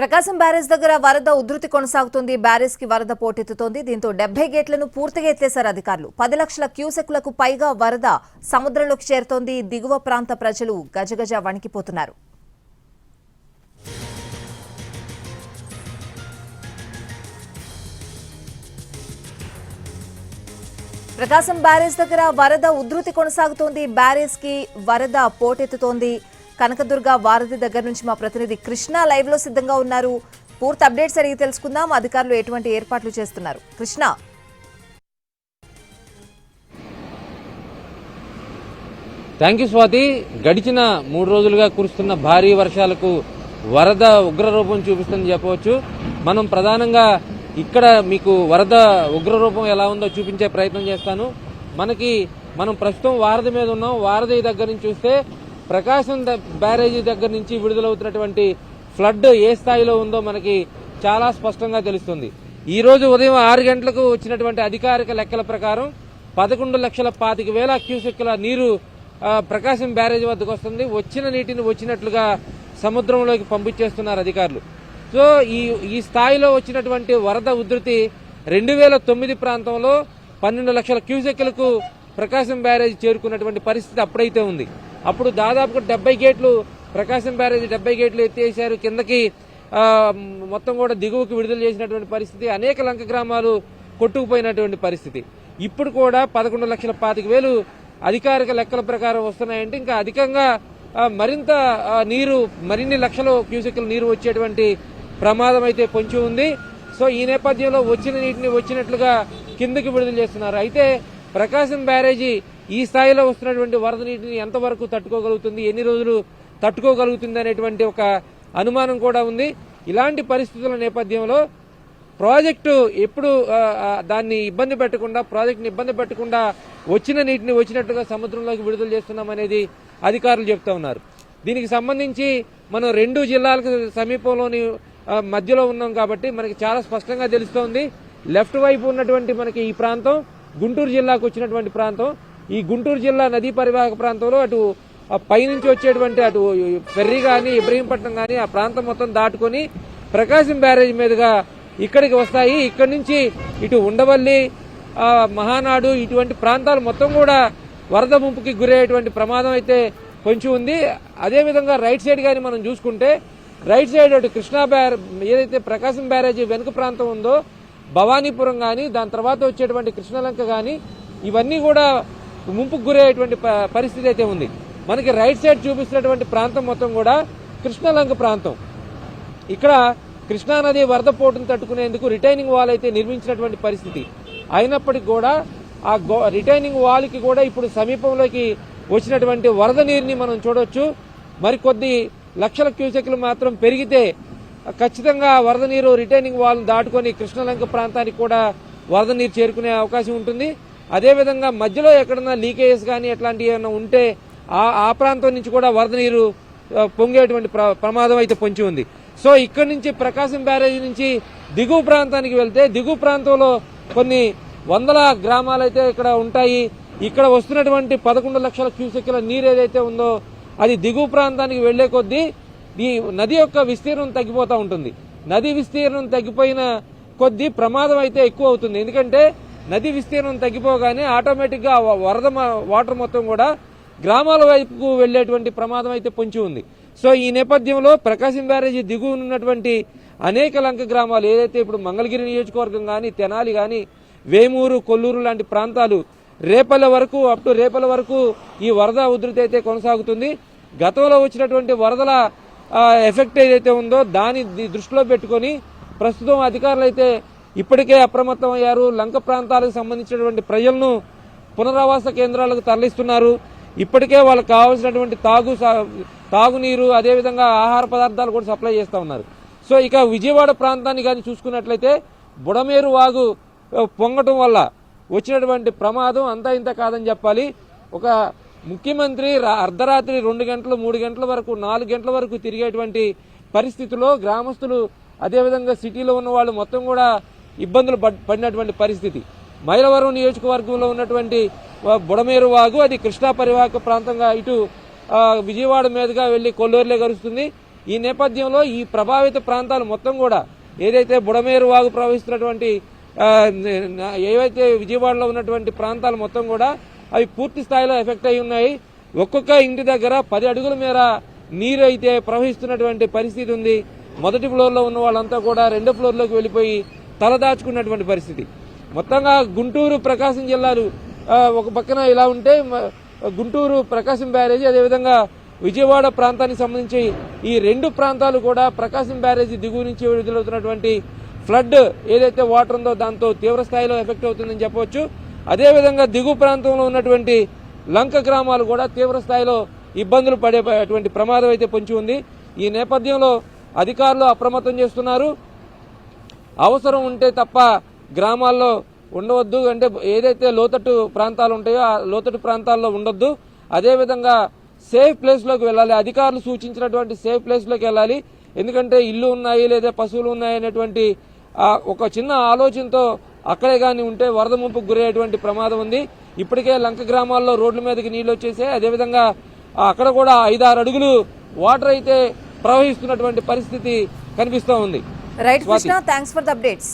ప్రకాశం barrage దగ్గర వరద ఉధృతి కొనసాగుతుంది. బ్యారేజ్ కి వరద పోటెత్తుతోంది. దీంతో 70 గేట్లను పూర్తిగా ఎత్తేశారు అధికారులు. 10 లక్షల క్యూసెక్లకు పైగా వరద సముద్రంలోకి చేరుతోంది. దిగువ ప్రాంత ప్రజలు గజగజ వణికిపోతున్నారు. ప్రకాశం బ్యారేజ్ దగ్గర వరద ఉధృతి కొనసాగుతోంది. బ్యారేజ్ కి వరద పోటెత్తుతోంది. కనకదుర్గ వారధి దగ్గర నుంచి మా ప్రతినిధి కృష్ణ లైవ్ లో సిద్ధంగా ఉన్నారు. పూర్తి అప్డేట్స్ అడిగి తెలుసుకుందాం. అధికారులు ఎటువంటి ఏర్పాట్లు చేస్తున్నారు? Krishna, thank you Swathi. గడిచిన 3 రోజులుగా కురుస్తున్న భారీ వర్షాలకు వరద ఉగ్రరూపం చూపిస్తుందని చెప్పవచ్చు. మనం ప్రధానంగా ఇక్కడ మీకు వరద ఉగ్రరూపం ఎలా ఉందో చూపించే ప్రయత్నం చేస్తాను. మనం ప్రస్తుతం వారధి మీద ఉన్నాం. వారధి దగ్గర నుంచి చూస్తే ప్రకాశం బ్యారేజీ దగ్గర నుంచి విడుదలవుతున్నటువంటి ఫ్లడ్ ఏ స్థాయిలో ఉందో మనకి చాలా స్పష్టంగా తెలుస్తుంది. ఈ రోజు ఉదయం 6 గంటలకు వచ్చినటువంటి అధికారిక లెక్కల ప్రకారం 11,25,000 క్యూసెక్కుల నీరు ప్రకాశం బ్యారేజీ వద్దకు వస్తుంది. వచ్చిన నీటిని వచ్చినట్లుగా సముద్రంలోకి పంపించేస్తున్నారు అధికారులు. సో ఈ స్థాయిలో వచ్చినటువంటి వరద ఉధృతి 2009 ప్రాంతంలో 12 లక్షల క్యూసెక్కులకు ప్రకాశం బ్యారేజీ చేరుకున్నటువంటి పరిస్థితి అప్పుడైతే ఉంది. అప్పుడు దాదాపుగా 70 గేట్లు ప్రకాశం బ్యారేజీ 70 గేట్లు ఎత్తేసారు. కిందకి మొత్తం కూడా దిగువకి విడుదల చేసినటువంటి పరిస్థితి. అనేక లంక గ్రామాలు కొట్టుకుపోయినటువంటి పరిస్థితి. ఇప్పుడు కూడా 11,25,000 అధికారిక లెక్కల ప్రకారం వస్తున్నాయంటే ఇంకా అధికంగా మరింత మరిన్ని లక్షల క్యూసెక్కుల నీరు వచ్చేటువంటి ప్రమాదం అయితే పొంచి ఉంది. సో ఈ నేపథ్యంలో వచ్చిన నీటిని వచ్చినట్లుగా కిందకి విడుదల చేస్తున్నారు. అయితే ప్రకాశం బ్యారేజీ ఈ స్థాయిలో వస్తున్నటువంటి వరద నీటిని ఎంతవరకు తట్టుకోగలుగుతుంది, ఎన్ని రోజులు తట్టుకోగలుగుతుంది అనేటువంటి ఒక అనుమానం కూడా ఉంది. ఇలాంటి పరిస్థితుల నేపథ్యంలో ప్రాజెక్టు ఎప్పుడు దాన్ని ఇబ్బంది పెట్టకుండా వచ్చిన నీటిని వచ్చినట్టుగా సముద్రంలోకి విడుదల చేస్తున్నామనేది అధికారులు చెప్తా ఉన్నారు. దీనికి సంబంధించి మనం 2 జిల్లాలకు సమీపంలోని మధ్యలో ఉన్నాం కాబట్టి మనకి చాలా స్పష్టంగా తెలుస్తోంది. లెఫ్ట్ వైపు ఉన్నటువంటి మనకి ఈ ప్రాంతం గుంటూరు జిల్లాకు వచ్చినటువంటి ప్రాంతం. ఈ గుంటూరు జిల్లా నదీ పరివాహక ప్రాంతంలో అటు పైనుంచి వచ్చేటువంటి అటు ఫెర్రీ కానీ ఇబ్రహీంపట్నం కానీ ఆ ప్రాంతం మొత్తం దాటుకొని ప్రకాశం బ్యారేజ్ మీదుగా ఇక్కడికి వస్తాయి. ఇక్కడి నుంచి ఇటు ఉండవల్లి, మహానాడు ఇటువంటి ప్రాంతాలు మొత్తం కూడా వరద ముంపుకి గురయ్యేటువంటి ప్రమాదం అయితే పొంచి ఉంది. అదేవిధంగా రైట్ సైడ్ కానీ మనం చూసుకుంటే రైట్ సైడ్ అటు కృష్ణా ఏదైతే ప్రకాశం బ్యారేజీ వెనుక ప్రాంతం ఉందో భవానీపురం కానీ దాని తర్వాత వచ్చేటువంటి కృష్ణలంక కానీ ఇవన్నీ కూడా ముంపుకు గురయ్యేటువంటి పరిస్థితి అయితే ఉంది. మనకి రైట్ సైడ్ చూపిస్తున్నటువంటి ప్రాంతం మొత్తం కూడా కృష్ణలంక ప్రాంతం. ఇక్కడ కృష్ణానది వరద పోటును తట్టుకునేందుకు రిటైనింగ్ వాల్ అయితే నిర్మించినటువంటి పరిస్థితి. అయినప్పటికీ కూడా ఆ రిటైనింగ్ వాల్ కి కూడా ఇప్పుడు సమీపంలోకి వచ్చినటువంటి వరద నీరుని మనం చూడొచ్చు. మరికొద్ది లక్షల క్యూసెక్లు మాత్రం పెరిగితే ఖచ్చితంగా వరద నీరు రిటైనింగ్ వాల్ దాటుకొని కృష్ణలంక ప్రాంతానికి కూడా వరద నీరు చేరుకునే అవకాశం ఉంటుంది. అదేవిధంగా మధ్యలో ఎక్కడన్నా లీకేజెస్ కానీ ఎట్లాంటివి ఏమైనా ఉంటే ఆ ప్రాంతం నుంచి కూడా వరద నీరు పొంగేటువంటి ప్రమాదం అయితే పొంచి ఉంది. సో ఇక్కడి నుంచి ప్రకాశం బ్యారేజీ నుంచి దిగువ ప్రాంతానికి వెళ్తే దిగువ ప్రాంతంలో కొన్ని వందల గ్రామాలు అయితే ఇక్కడ ఉంటాయి. ఇక్కడ వస్తున్నటువంటి 11 లక్షల క్యూసెక్కుల నీరు ఏదైతే ఉందో అది దిగువ ప్రాంతానికి వెళ్లే కొద్దీ ఈ నది యొక్క విస్తీర్ణం తగ్గిపోతూ ఉంటుంది. నది విస్తీర్ణం తగ్గిపోయిన కొద్దీ ప్రమాదం అయితే ఎక్కువ అవుతుంది. ఎందుకంటే నది విస్తీర్ణం తగ్గిపోగానే ఆటోమేటిక్ గా వరద వాటర్ మొత్తం కూడా గ్రామాల వైపుకు వెళ్లేటువంటి ప్రమాదం అయితే పొంచి ఉంది. సో ఈ నేపథ్యంలో ప్రకాశం బ్యారేజీ దిగువన ఉన్నటువంటి అనేక లంక గ్రామాలు ఏదైతే ఇప్పుడు మంగళగిరి నియోజకవర్గం కానీ తెనాలి కానీ వేమూరు కొల్లూరు లాంటి ప్రాంతాలు రేపల్లె వరకు ఈ వరద ఉధృతి అయితే కొనసాగుతుంది. గతంలో వచ్చినటువంటి వరదల ఎఫెక్ట్ ఏదైతే ఉందో దాన్ని దృష్టిలో పెట్టుకుని ప్రస్తుతం అధికారులు అయితే ఇప్పటికే అప్రమత్తం అయ్యారు. లంక ప్రాంతాలకు సంబంధించినటువంటి ప్రజలను పునరావాస కేంద్రాలకు తరలిస్తున్నారు. ఇప్పటికే వాళ్ళకు కావాల్సినటువంటి తాగునీరు అదేవిధంగా ఆహార పదార్థాలు కూడా సప్లై చేస్తూ ఉన్నారు. సో ఇక విజయవాడ ప్రాంతాన్ని కానీ చూసుకున్నట్లయితే బుడమేరు వాగు పొంగటం వల్ల వచ్చినటువంటి ప్రమాదం అంతా ఇంత కాదని చెప్పాలి. ఒక ముఖ్యమంత్రి అర్ధరాత్రి 2 గంటలు 3 గంటల వరకు 4 గంటల వరకు తిరిగేటువంటి పరిస్థితిలో గ్రామస్తులు అదేవిధంగా సిటీలో ఉన్న వాళ్ళు మొత్తం కూడా ఇబ్బందులు పడినటువంటి పరిస్థితి. మైలవరం నియోజకవర్గంలో ఉన్నటువంటి బుడమేరు వాగు అది కృష్ణా పరివాహక ప్రాంతంగా ఇటు విజయవాడ మీదుగా వెళ్లి కొల్లూరులో కలుస్తుంది. ఈ నేపథ్యంలో ఈ ప్రభావిత ప్రాంతాలు మొత్తం కూడా ఏదైతే బుడమేరు వాగు ప్రవహిస్తున్నటువంటి ఏవైతే విజయవాడలో ఉన్నటువంటి ప్రాంతాలు మొత్తం కూడా అవి పూర్తి స్థాయిలో ఎఫెక్ట్ అయి ఉన్నాయి. ఒక్కొక్క ఇంటి దగ్గర 10 అడుగుల మేర నీరు అయితే ప్రవహిస్తున్నటువంటి పరిస్థితి ఉంది. మొదటి ఫ్లోర్లో ఉన్న వాళ్ళంతా కూడా రెండో ఫ్లోర్లోకి వెళ్ళిపోయి తలదాచుకున్నటువంటి పరిస్థితి. మొత్తంగా గుంటూరు ప్రకాశం జిల్లాలు ఒక పక్కన ఇలా ఉంటే గుంటూరు ప్రకాశం బ్యారేజీ అదేవిధంగా విజయవాడ ప్రాంతానికి సంబంధించి ఈ 2 ప్రాంతాలు కూడా ప్రకాశం బ్యారేజీ దిగువ నుంచి విడుదలవుతున్నటువంటి ఫ్లడ్ ఏదైతే వాటర్ ఉందో దాంతో తీవ్ర స్థాయిలో ఎఫెక్ట్ అవుతుందని చెప్పవచ్చు. అదేవిధంగా దిగువ ప్రాంతంలో ఉన్నటువంటి లంక గ్రామాలు కూడా తీవ్ర స్థాయిలో ఇబ్బందులు పడేటువంటి ప్రమాదం అయితే పొంచి ఉంది. ఈ నేపథ్యంలో అధికారులు అప్రమత్తం చేస్తున్నారు. అవసరం ఉంటే తప్ప గ్రామాల్లో ఉండవద్దు, అంటే ఏదైతే లోతట్టు ప్రాంతాలు ఉంటాయో ఆ లోతట్టు ప్రాంతాల్లో ఉండొద్దు. అదేవిధంగా సేఫ్ ప్లేస్లోకి వెళ్ళాలి. అధికారులు సూచించినటువంటి సేఫ్ ప్లేస్లోకి వెళ్ళాలి. ఎందుకంటే ఇల్లు ఉన్నాయి లేదా పశువులు ఉన్నాయి అనేటువంటి ఒక చిన్న ఆలోచనతో అక్కడే కానీ ఉంటే వరద ముంపుకు గురయ్యేటువంటి ప్రమాదం ఉంది. ఇప్పటికే లంక గ్రామాల్లో రోడ్ల మీదకి నీళ్లు వచ్చేసాయి. అదేవిధంగా అక్కడ కూడా 5-6 అడుగులు వాటర్ అయితే ప్రవహిస్తున్నటువంటి పరిస్థితి కనిపిస్తూ ఉంది. Right Krishna, thanks for the updates.